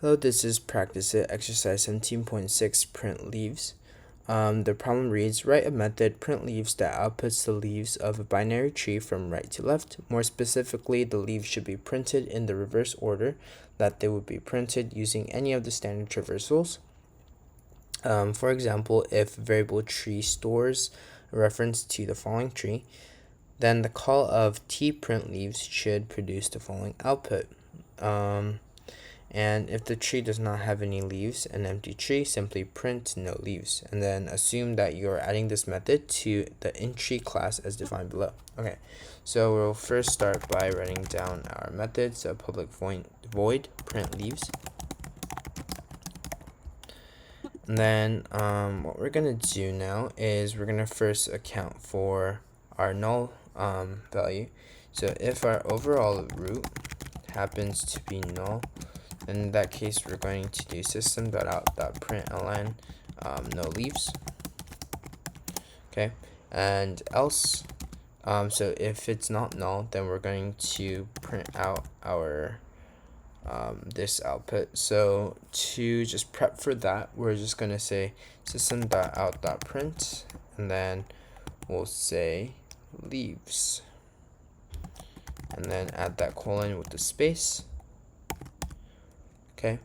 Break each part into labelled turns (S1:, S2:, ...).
S1: Hello, this is Practice It, exercise 17.6, print leaves. The problem reads, write a method, print leaves, that outputs the leaves of a binary tree from right to left. More specifically, the leaves should be printed in the reverse order that they would be printed using any of the standard traversals. For example, if variable tree stores a reference to the following tree, then the call of tPrintLeaves should produce the following output. And if the tree does not have any leaves, an empty tree, simply print no leaves, and then assume that you're adding this method to the inTree class as defined below. Okay, so we'll first start by writing down our method. So public void print leaves. And then what we're gonna do now is we're gonna first account for our null value. So if our overall root happens to be null, in that case, we're going to do system.out.println no leaves. Okay, and else, so if it's not null, then we're going to print out our this output. So to just prep for that, we're just going to say system.out.print, and then we'll say leaves, and then add that colon with the space. Okay,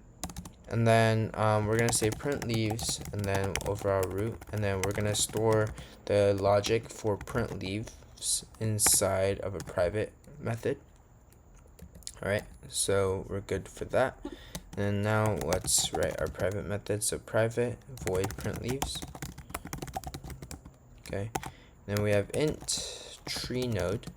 S1: and then we're gonna say print leaves, and then overall root, and then we're gonna store the logic for print leaves inside of a private method. Alright, so we're good for that. And now let's write our private method. So private void print leaves. Okay, then we have int tree node.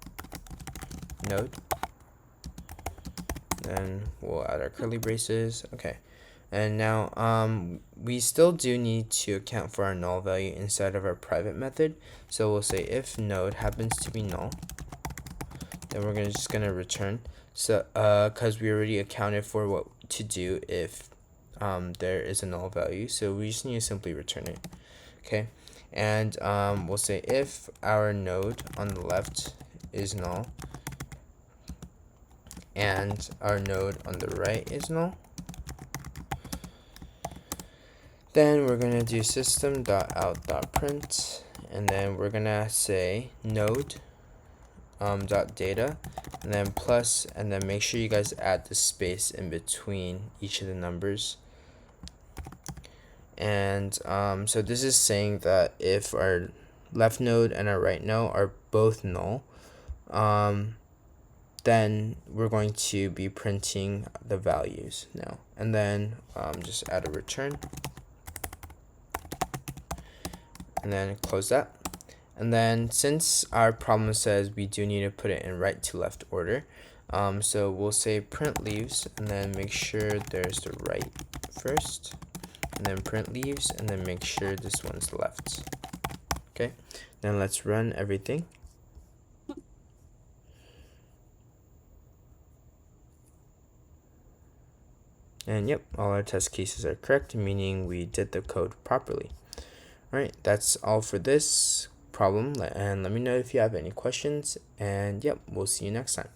S1: Then we'll add our curly braces. Okay, and now we still do need to account for our null value inside of our private method. So we'll say if node happens to be null, then we're just gonna return. So because we already accounted for what to do if there is a null value, so we just need to simply return it. Okay, and we'll say if our node on the left is null and our node on the right is null, then we're gonna do system.out.print, and then we're gonna say node .data, and then plus, and then make sure you guys add the space in between each of the numbers. And so this is saying that if our left node and our right node are both null, then we're going to be printing the values now, and then just add a return, and then close that. And then since our problem says we do need to put it in right to left order, so we'll say print leaves, and then make sure there's the right first, and then print leaves, and then make sure this one's left. Okay, then let's run everything. And yep, all our test cases are correct, meaning we did the code properly. Alright, that's all for this problem, and let me know if you have any questions, and yep, we'll see you next time.